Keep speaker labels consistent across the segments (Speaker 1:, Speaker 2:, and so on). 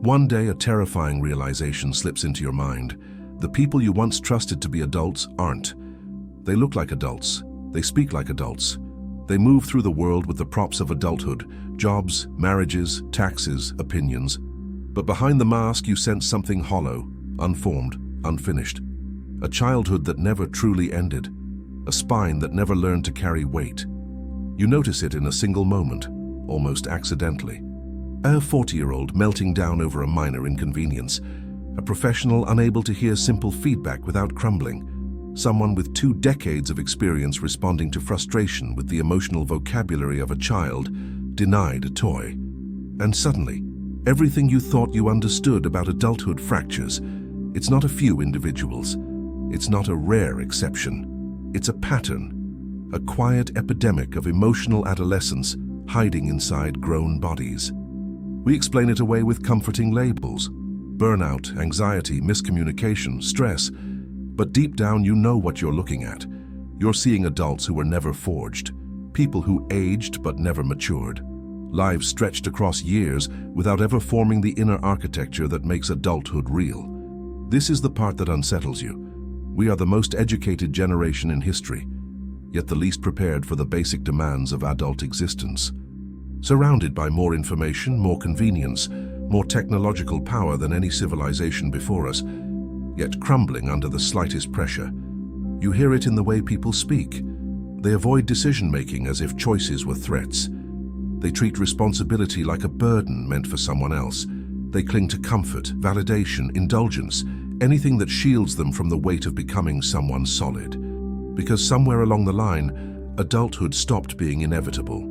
Speaker 1: One day, a terrifying realization slips into your mind. The people you once trusted to be adults aren't. They look like adults. They speak like adults. They move through the world with the props of adulthood: jobs, marriages, taxes, opinions. But behind the mask, you sense something hollow, unformed, unfinished. A childhood that never truly ended. A spine that never learned to carry weight. You notice it in a single moment, almost accidentally. A 40-year-old melting down over a minor inconvenience. A professional unable to hear simple feedback without crumbling. Someone with 2 decades of experience responding to frustration with the emotional vocabulary of a child, denied a toy. And suddenly, everything you thought you understood about adulthood fractures. It's not a few individuals. It's not a rare exception. It's a pattern, a quiet epidemic of emotional adolescence hiding inside grown bodies. We explain it away with comforting labels: burnout, anxiety, miscommunication, stress. But deep down, you know what you're looking at. You're seeing adults who were never forged, people who aged but never matured, lives stretched across years without ever forming the inner architecture that makes adulthood real. This is the part that unsettles you. We are the most educated generation in history, yet the least prepared for the basic demands of adult existence. Surrounded by more information, more convenience, more technological power than any civilization before us, yet crumbling under the slightest pressure. You hear it in the way people speak. They avoid decision-making as if choices were threats. They treat responsibility like a burden meant for someone else. They cling to comfort, validation, indulgence, anything that shields them from the weight of becoming someone solid. Because somewhere along the line, adulthood stopped being inevitable.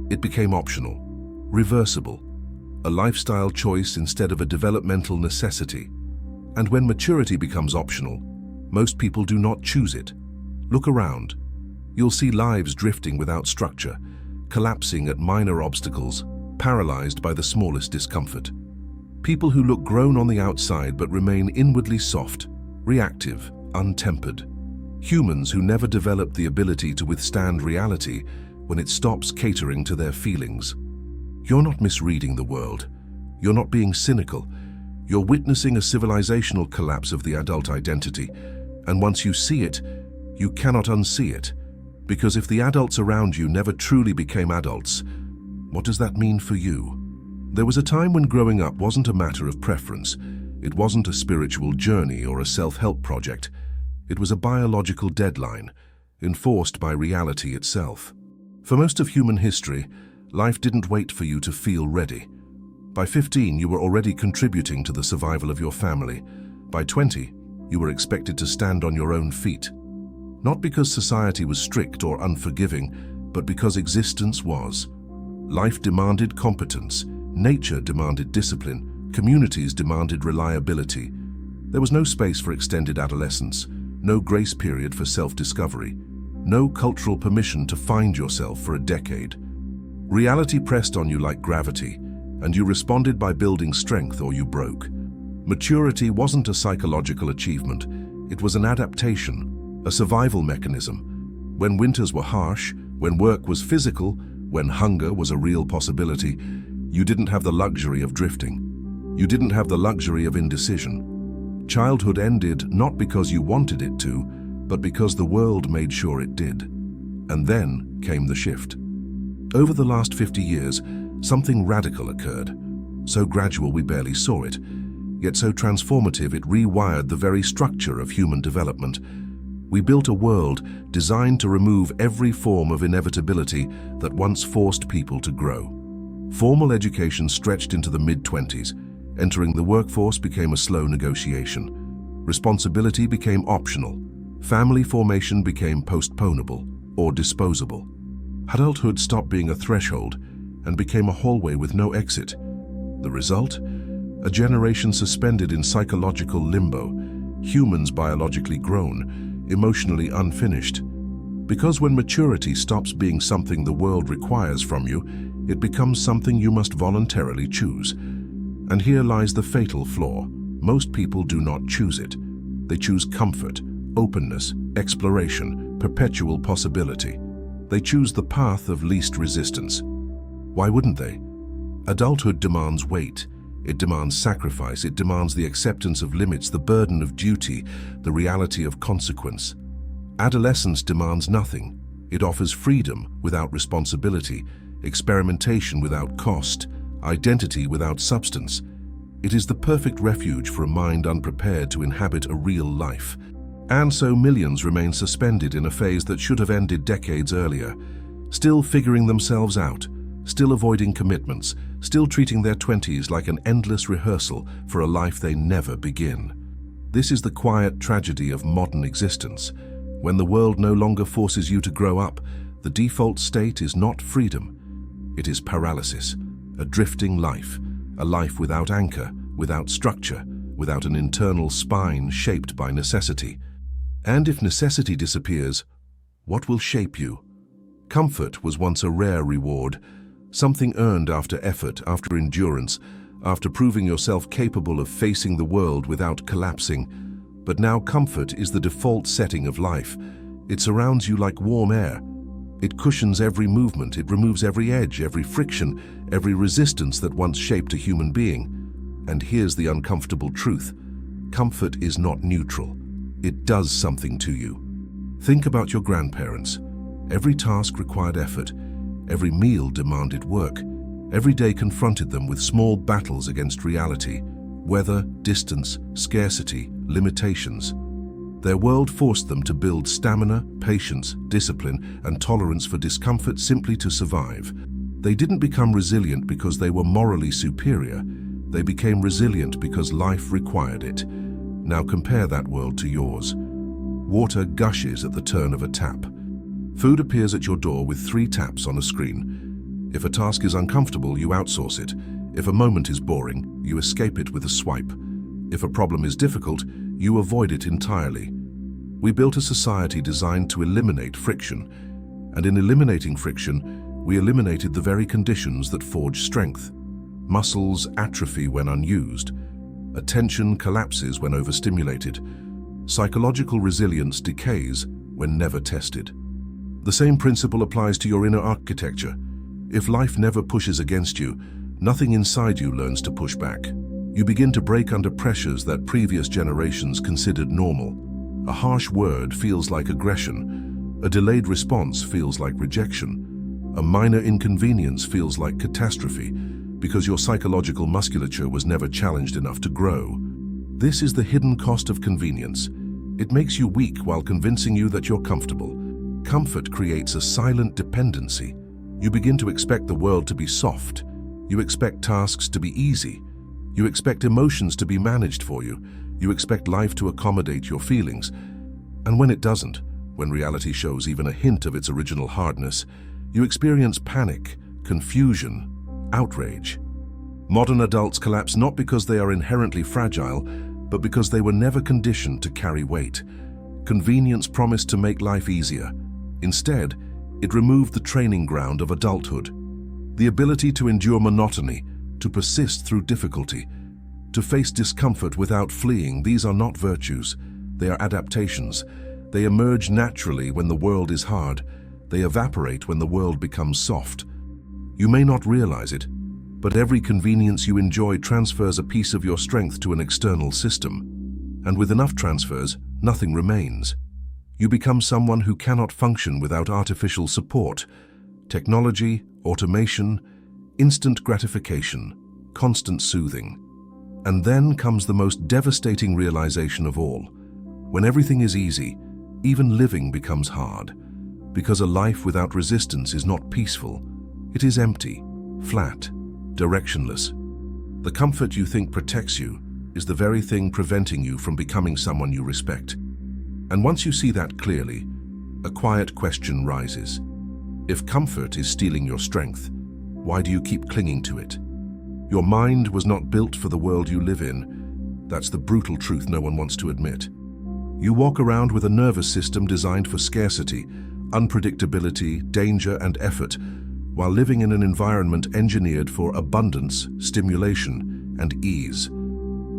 Speaker 1: It became optional, reversible, a lifestyle choice instead of a developmental necessity. And when maturity becomes optional, most people do not choose it. Look around. You'll see lives drifting without structure, collapsing at minor obstacles, paralyzed by the smallest discomfort. People who look grown on the outside but remain inwardly soft, reactive, untempered. Humans who never develop the ability to withstand reality when it stops catering to their feelings. You're not misreading the world. You're not being cynical. You're witnessing a civilizational collapse of the adult identity, and once you see it, you cannot unsee it. Because if the adults around you never truly became adults, what does that mean for you? There was a time when growing up wasn't a matter of preference. It wasn't a spiritual journey or a self-help project. It was a biological deadline, enforced by reality itself. For most of human history, life didn't wait for you to feel ready. By 15, you were already contributing to the survival of your family. By 20, you were expected to stand on your own feet. Not because society was strict or unforgiving, but because existence was. Life demanded competence, nature demanded discipline, communities demanded reliability. There was no space for extended adolescence, no grace period for self-discovery, no cultural permission to find yourself for a decade. Reality pressed on you like gravity, and you responded by building strength or you broke. Maturity wasn't a psychological achievement. It was an adaptation, a survival mechanism. When winters were harsh, when work was physical, when hunger was a real possibility, you didn't have the luxury of drifting. You didn't have the luxury of indecision. Childhood ended not because you wanted it to, but because the world made sure it did. And then came the shift. Over the last 50 years, something radical occurred. So gradual we barely saw it, yet so transformative it rewired the very structure of human development. We built a world designed to remove every form of inevitability that once forced people to grow. Formal education stretched into the mid-20s. Entering the workforce became a slow negotiation. Responsibility became optional. Family formation became postponable or disposable. Adulthood stopped being a threshold and became a hallway with no exit. The result? A generation suspended in psychological limbo, humans biologically grown, emotionally unfinished. Because when maturity stops being something the world requires from you, it becomes something you must voluntarily choose. And here lies the fatal flaw. Most people do not choose it. They choose comfort, openness, exploration, perpetual possibility. They choose the path of least resistance. Why wouldn't they? Adulthood demands weight. It demands sacrifice. It demands the acceptance of limits, the burden of duty, the reality of consequence. Adolescence demands nothing. It offers freedom without responsibility, experimentation without cost, identity without substance. It is the perfect refuge for a mind unprepared to inhabit a real life. And so millions remain suspended in a phase that should have ended decades earlier, still figuring themselves out, still avoiding commitments, still treating their 20s like an endless rehearsal for a life they never begin. This is the quiet tragedy of modern existence. When the world no longer forces you to grow up, the default state is not freedom. It is paralysis, a drifting life, a life without anchor, without structure, without an internal spine shaped by necessity. And if necessity disappears, what will shape you? Comfort was once a rare reward, something earned after effort, after endurance, after proving yourself capable of facing the world without collapsing. But now comfort is the default setting of life. It surrounds you like warm air. It cushions every movement, it removes every edge, every friction, every resistance that once shaped a human being. And here's the uncomfortable truth. Comfort is not neutral. It does something to you. Think about your grandparents. Every task required effort. Every meal demanded work. Every day confronted them with small battles against reality. Weather, distance, scarcity, limitations. Their world forced them to build stamina, patience, discipline, and tolerance for discomfort simply to survive. They didn't become resilient because they were morally superior. They became resilient because life required it. Now compare that world to yours. Water gushes at the turn of a tap. Food appears at your door with 3 taps on a screen. If a task is uncomfortable, you outsource it. If a moment is boring, you escape it with a swipe. If a problem is difficult, you avoid it entirely. We built a society designed to eliminate friction, and in eliminating friction, we eliminated the very conditions that forge strength. Muscles atrophy when unused. Attention collapses when overstimulated. Psychological resilience decays when never tested. The same principle applies to your inner architecture. If life never pushes against you, nothing inside you learns to push back. You begin to break under pressures that previous generations considered normal. A harsh word feels like aggression. A delayed response feels like rejection. A minor inconvenience feels like catastrophe, because your psychological musculature was never challenged enough to grow. This is the hidden cost of convenience. It makes you weak while convincing you that you're comfortable. Comfort creates a silent dependency. You begin to expect the world to be soft. You expect tasks to be easy. You expect emotions to be managed for you. You expect life to accommodate your feelings. And when it doesn't, when reality shows even a hint of its original hardness, you experience panic, confusion, outrage. Modern adults collapse not because they are inherently fragile, but because they were never conditioned to carry weight. Convenience promised to make life easier. Instead, it removed the training ground of adulthood. The ability to endure monotony, to persist through difficulty, to face discomfort without fleeing. These are not virtues. They are adaptations. They emerge naturally when the world is hard. They evaporate when the world becomes soft. You may not realize it, but every convenience you enjoy transfers a piece of your strength to an external system. And with enough transfers, nothing remains. You become someone who cannot function without artificial support. Technology, automation, instant gratification, constant soothing. And then comes the most devastating realization of all. When everything is easy, even living becomes hard. Because a life without resistance is not peaceful. It is empty, flat, directionless. The comfort you think protects you is the very thing preventing you from becoming someone you respect. And once you see that clearly, a quiet question rises. If comfort is stealing your strength, why do you keep clinging to it? Your mind was not built for the world you live in. That's the brutal truth no one wants to admit. You walk around with a nervous system designed for scarcity, unpredictability, danger, and effort, while living in an environment engineered for abundance, stimulation, and ease.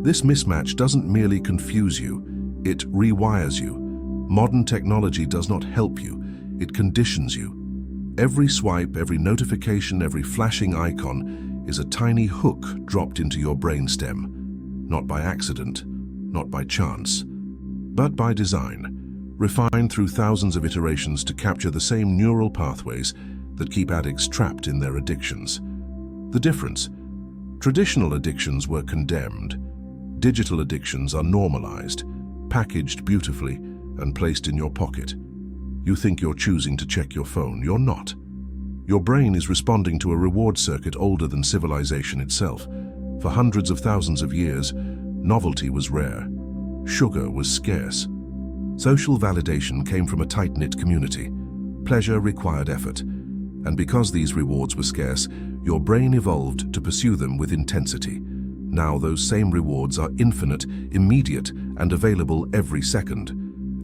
Speaker 1: This mismatch doesn't merely confuse you, it rewires you. Modern technology does not help you, it conditions you. Every swipe, every notification, every flashing icon is a tiny hook dropped into your brainstem, not by accident, not by chance, but by design, refined through thousands of iterations to capture the same neural pathways that keep addicts trapped in their addictions. The difference: traditional addictions were condemned. Digital addictions are normalized, packaged beautifully, and placed in your pocket. You think you're choosing to check your phone. You're not. Your brain is responding to a reward circuit older than civilization itself. For hundreds of thousands of years, novelty was rare. Sugar was scarce. Social validation came from a tight-knit community. Pleasure required effort. And because these rewards were scarce, your brain evolved to pursue them with intensity. Now those same rewards are infinite, immediate, and available every second.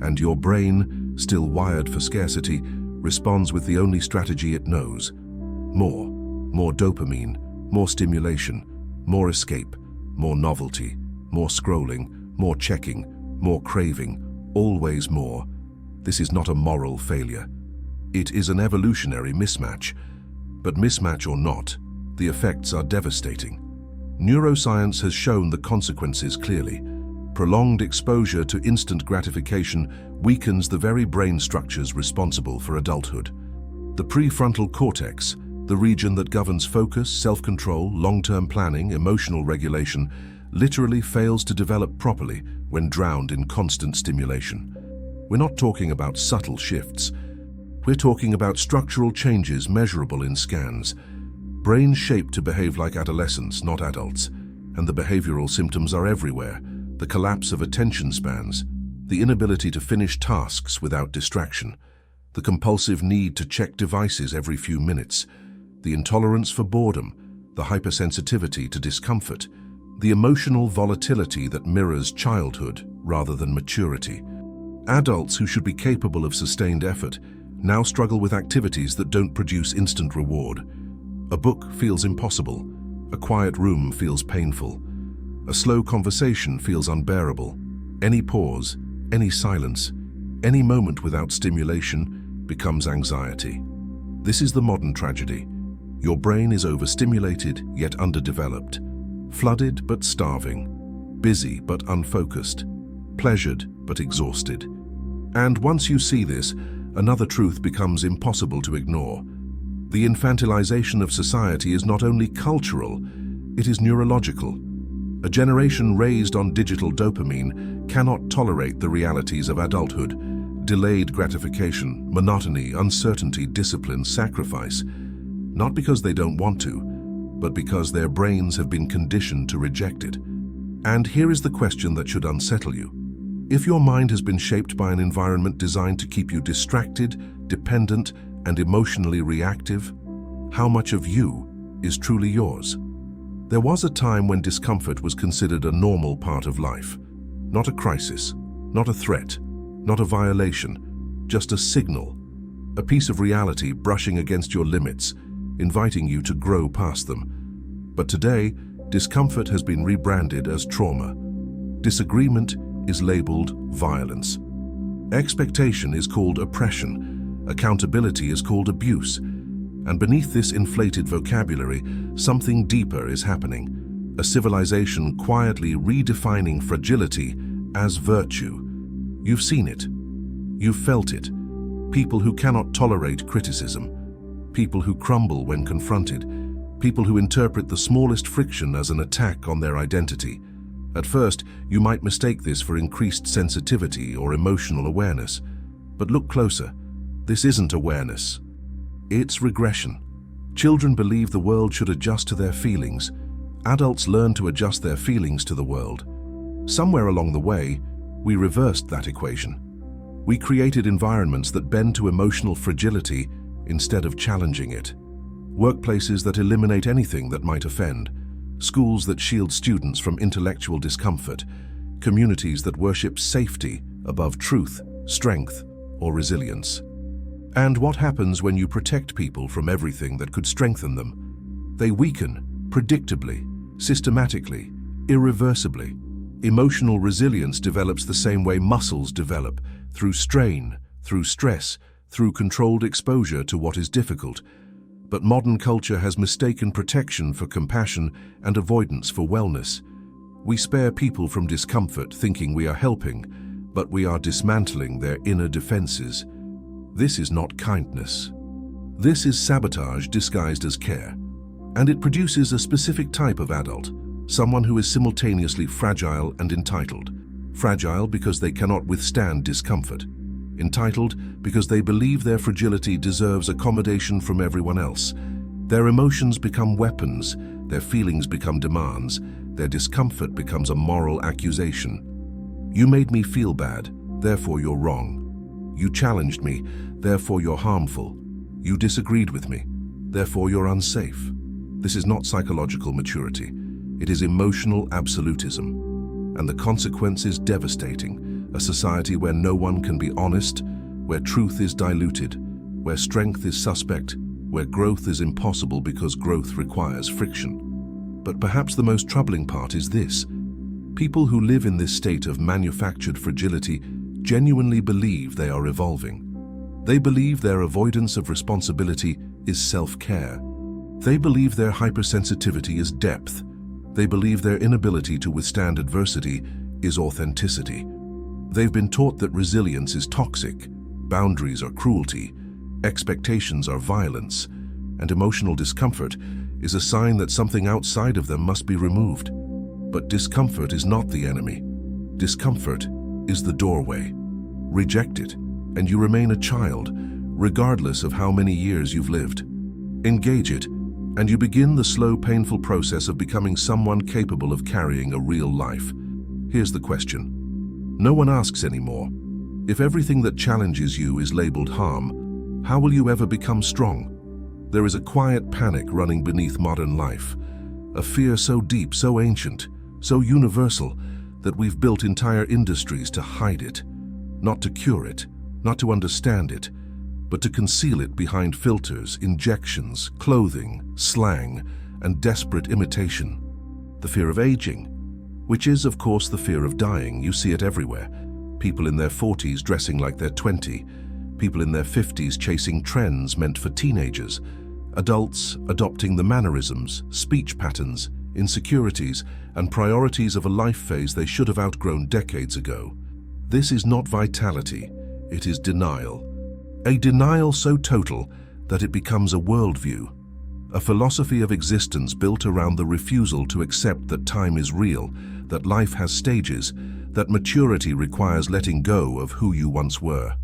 Speaker 1: And your brain, still wired for scarcity, responds with the only strategy it knows. More dopamine, more stimulation, more escape, more novelty, more scrolling, more checking, more craving, always more. This is not a moral failure. It is an evolutionary mismatch. But mismatch or not, the effects are devastating. Neuroscience has shown the consequences clearly. Prolonged exposure to instant gratification weakens the very brain structures responsible for adulthood. The prefrontal cortex, the region that governs focus, self-control, long-term planning, emotional regulation, literally fails to develop properly when drowned in constant stimulation. We're not talking about subtle shifts. We're talking about structural changes measurable in scans. Brains shaped to behave like adolescents, not adults. And the behavioral symptoms are everywhere. The collapse of attention spans, the inability to finish tasks without distraction, the compulsive need to check devices every few minutes, the intolerance for boredom, the hypersensitivity to discomfort, the emotional volatility that mirrors childhood rather than maturity. Adults who should be capable of sustained effort now struggle with activities that don't produce instant reward. A book feels impossible. A quiet room feels painful. A slow conversation feels unbearable. Any pause, any silence, any moment without stimulation becomes anxiety. This is the modern tragedy. Your brain is overstimulated yet underdeveloped, flooded but starving, busy but unfocused, pleasured but exhausted. And once you see this, another truth becomes impossible to ignore. The infantilization of society is not only cultural, it is neurological. A generation raised on digital dopamine cannot tolerate the realities of adulthood: delayed gratification, monotony, uncertainty, discipline, sacrifice. Not because they don't want to, but because their brains have been conditioned to reject it. And here is the question that should unsettle you. If your mind has been shaped by an environment designed to keep you distracted, dependent, and emotionally reactive, how much of you is truly yours? There was a time when discomfort was considered a normal part of life. Not a crisis, not a threat, not a violation, just a signal, a piece of reality brushing against your limits, inviting you to grow past them. But today, discomfort has been rebranded as trauma. Disagreement is labeled violence. Expectation is called oppression. Accountability is called abuse. And beneath this inflated vocabulary, something deeper is happening. A civilization quietly redefining fragility as virtue. You've seen it. You've felt it. People who cannot tolerate criticism. People who crumble when confronted. People who interpret the smallest friction as an attack on their identity. At first, you might mistake this for increased sensitivity or emotional awareness. But look closer. This isn't awareness. It's regression. Children believe the world should adjust to their feelings. Adults learn to adjust their feelings to the world. Somewhere along the way, we reversed that equation. We created environments that bend to emotional fragility instead of challenging it. Workplaces that eliminate anything that might offend. Schools that shield students from intellectual discomfort. Communities that worship safety above truth, strength, or resilience. And what happens when you protect people from everything that could strengthen them? They weaken, predictably, systematically, irreversibly. Emotional resilience develops the same way muscles develop, through strain, through stress, through controlled exposure to what is difficult. But modern culture has mistaken protection for compassion and avoidance for wellness. We spare people from discomfort thinking we are helping, but we are dismantling their inner defenses. This is not kindness. This is sabotage disguised as care. And it produces a specific type of adult, someone who is simultaneously fragile and entitled. Fragile because they cannot withstand discomfort. Entitled because they believe their fragility deserves accommodation from everyone else. Their emotions become weapons, their feelings become demands, their discomfort becomes a moral accusation. You made me feel bad, therefore you're wrong. You challenged me, therefore you're harmful. You disagreed with me, therefore you're unsafe. This is not psychological maturity. It is emotional absolutism. And the consequence is devastating. A society where no one can be honest, where truth is diluted, where strength is suspect, where growth is impossible because growth requires friction. But perhaps the most troubling part is this. People who live in this state of manufactured fragility genuinely believe they are evolving. They believe their avoidance of responsibility is self-care. They believe their hypersensitivity is depth. They believe their inability to withstand adversity is authenticity. They've been taught that resilience is toxic, boundaries are cruelty, expectations are violence, and emotional discomfort is a sign that something outside of them must be removed. But discomfort is not the enemy. Discomfort is the doorway. Reject it, and you remain a child, regardless of how many years you've lived. Engage it, and you begin the slow, painful process of becoming someone capable of carrying a real life. Here's the question. No one asks anymore. If everything that challenges you is labeled harm, how will you ever become strong? There is a quiet panic running beneath modern life, a fear so deep, so ancient, so universal that we've built entire industries to hide it, not to cure it, not to understand it, but to conceal it behind filters, injections, clothing, slang, and desperate imitation. The fear of aging, which is, of course, the fear of dying. You see it everywhere. People in their 40s dressing like they're 20. People in their 50s chasing trends meant for teenagers. Adults adopting the mannerisms, speech patterns, insecurities, and priorities of a life phase they should have outgrown decades ago. This is not vitality, it is denial. A denial so total that it becomes a worldview. A philosophy of existence built around the refusal to accept that time is real, that life has stages, that maturity requires letting go of who you once were.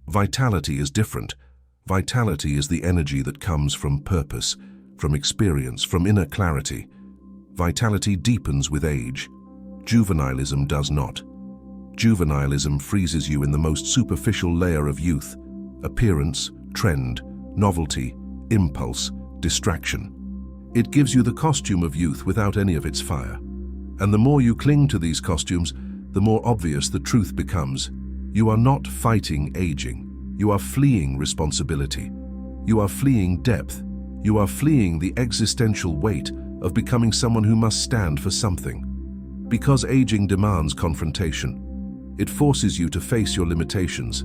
Speaker 1: Vitality is different. Vitality is the energy that comes from purpose, from experience, from inner clarity. Vitality deepens with age. Juvenilism does not. Juvenilism freezes you in the most superficial layer of youth. Appearance, trend, novelty, impulse, distraction. It gives you the costume of youth without any of its fire. And the more you cling to these costumes, the more obvious the truth becomes. You are not fighting aging. You are fleeing responsibility. You are fleeing depth. You are fleeing the existential weight of becoming someone who must stand for something. Because aging demands confrontation. It forces you to face your limitations.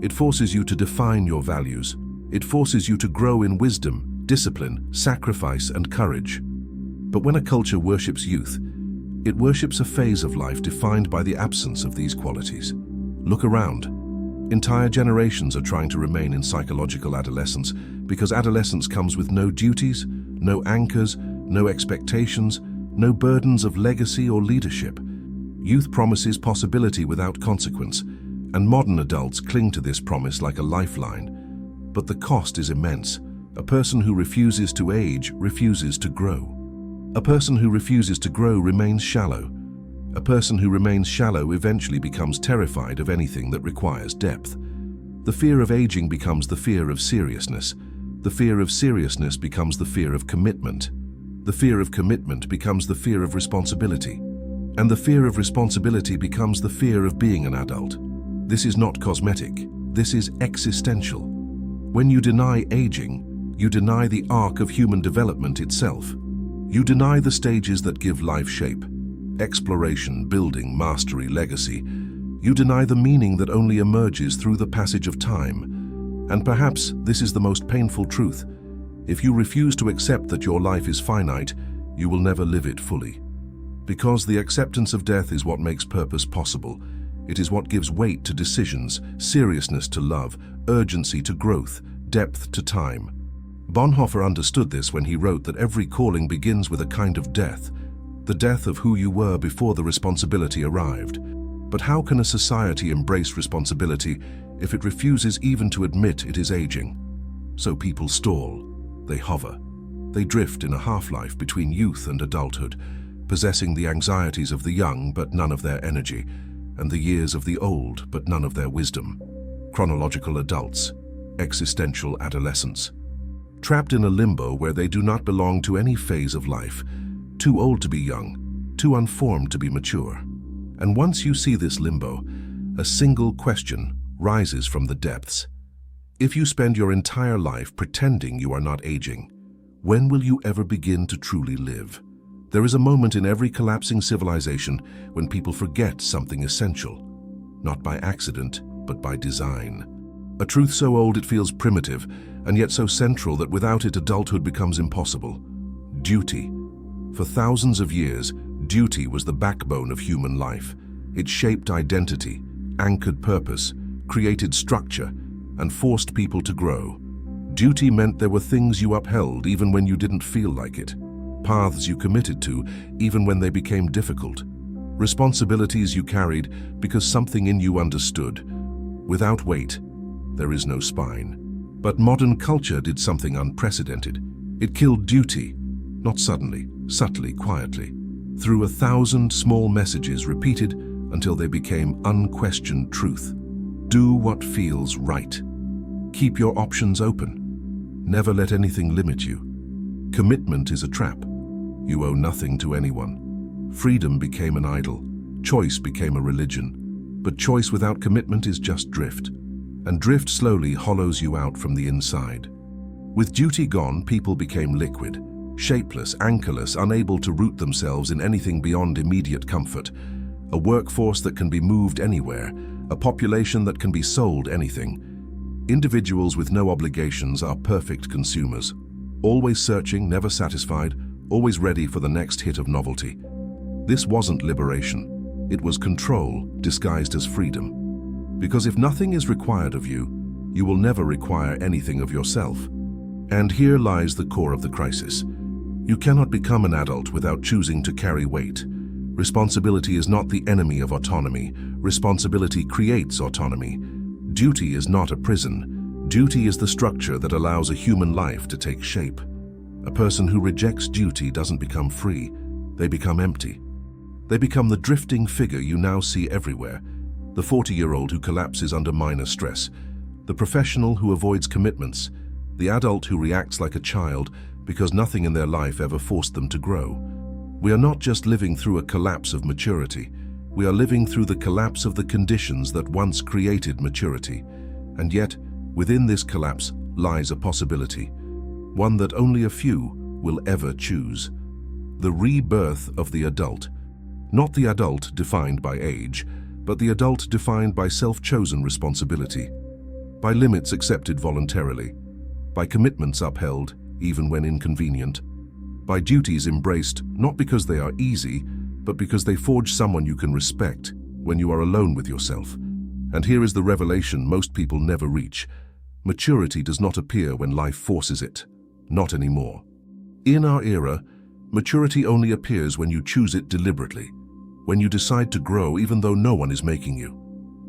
Speaker 1: It forces you to define your values. It forces you to grow in wisdom, discipline, sacrifice, and courage. But when a culture worships youth, it worships a phase of life defined by the absence of these qualities. Look around. Entire generations are trying to remain in psychological adolescence because adolescence comes with no duties, no anchors, no expectations, no burdens of legacy or leadership. Youth promises possibility without consequence, and modern adults cling to this promise like a lifeline. But the cost is immense. A person who refuses to age refuses to grow. A person who refuses to grow remains shallow. A person who remains shallow eventually becomes terrified of anything that requires depth. The fear of aging becomes the fear of seriousness. The fear of seriousness becomes the fear of commitment. The fear of commitment becomes the fear of responsibility. And the fear of responsibility becomes the fear of being an adult. This is not cosmetic. This is existential. When you deny aging, you deny the arc of human development itself. You deny the stages that give life shape. Exploration, building, mastery, legacy. You deny the meaning that only emerges through the passage of time. And perhaps this is the most painful truth. If you refuse to accept that your life is finite, you will never live it fully. Because the acceptance of death is what makes purpose possible. It is what gives weight to decisions, seriousness to love, urgency to growth, depth to time. Bonhoeffer understood this when he wrote that every calling begins with a kind of death, the death of who you were before the responsibility arrived. But how can a society embrace responsibility if it refuses even to admit it is aging? So people stall, they hover, they drift in a half-life between youth and adulthood, possessing the anxieties of the young but none of their energy, and the years of the old but none of their wisdom. Chronological adults, existential adolescents. Trapped in a limbo where they do not belong to any phase of life, too old to be young, too unformed to be mature. And once you see this limbo, a single question rises from the depths. If you spend your entire life pretending you are not aging, when will you ever begin to truly live? There is a moment in every collapsing civilization when people forget something essential, not by accident, but by design. A truth so old it feels primitive, and yet so central that without it adulthood becomes impossible. Duty. For thousands of years, duty was the backbone of human life. It shaped identity, anchored purpose, created structure, and forced people to grow. Duty meant there were things you upheld even when you didn't feel like it, paths you committed to even when they became difficult, responsibilities you carried because something in you understood. Without weight, there is no spine. But modern culture did something unprecedented. It killed duty, not suddenly, subtly, quietly, through 1,000 small messages repeated until they became unquestioned truth. Do what feels right. Keep your options open. Never let anything limit you. Commitment is a trap. You owe nothing to anyone. Freedom became an idol. Choice became a religion. But choice without commitment is just drift. And drift slowly hollows you out from the inside. With duty gone, people became liquid, shapeless, anchorless, unable to root themselves in anything beyond immediate comfort. A workforce that can be moved anywhere, a population that can be sold anything. Individuals with no obligations are perfect consumers, always searching, never satisfied, always ready for the next hit of novelty. This wasn't liberation. It was control disguised as freedom. Because if nothing is required of you, you will never require anything of yourself. And here lies the core of the crisis. You cannot become an adult without choosing to carry weight. Responsibility is not the enemy of autonomy. Responsibility creates autonomy. Duty is not a prison. Duty is the structure that allows a human life to take shape. A person who rejects duty doesn't become free. They become empty. They become the drifting figure you now see everywhere. The 40-year-old who collapses under minor stress. The professional who avoids commitments. The adult who reacts like a child because nothing in their life ever forced them to grow. We are not just living through a collapse of maturity. We are living through the collapse of the conditions that once created maturity. And yet, within this collapse lies a possibility, one that only a few will ever choose. The rebirth of the adult. Not the adult defined by age, but the adult defined by self-chosen responsibility, by limits accepted voluntarily, by commitments upheld even when inconvenient, by duties embraced not because they are easy, but because they forge someone you can respect when you are alone with yourself. And here is the revelation most people never reach. Maturity does not appear when life forces it. Not anymore. In our era, maturity only appears when you choose it deliberately, when you decide to grow even though no one is making you.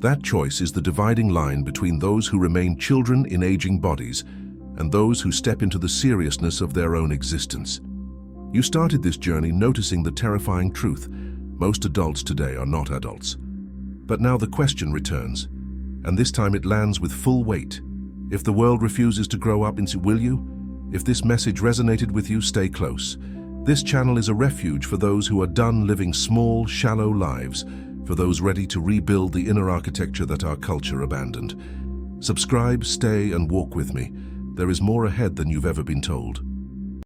Speaker 1: That choice is the dividing line between those who remain children in aging bodies and those who step into the seriousness of their own existence. You started this journey noticing the terrifying truth. Most adults today are not adults. But now the question returns, and this time it lands with full weight. If the world refuses to grow up, will you? If this message resonated with you, stay close. This channel is a refuge for those who are done living small, shallow lives, for those ready to rebuild the inner architecture that our culture abandoned. Subscribe, stay, and walk with me. There is more ahead than you've ever been told.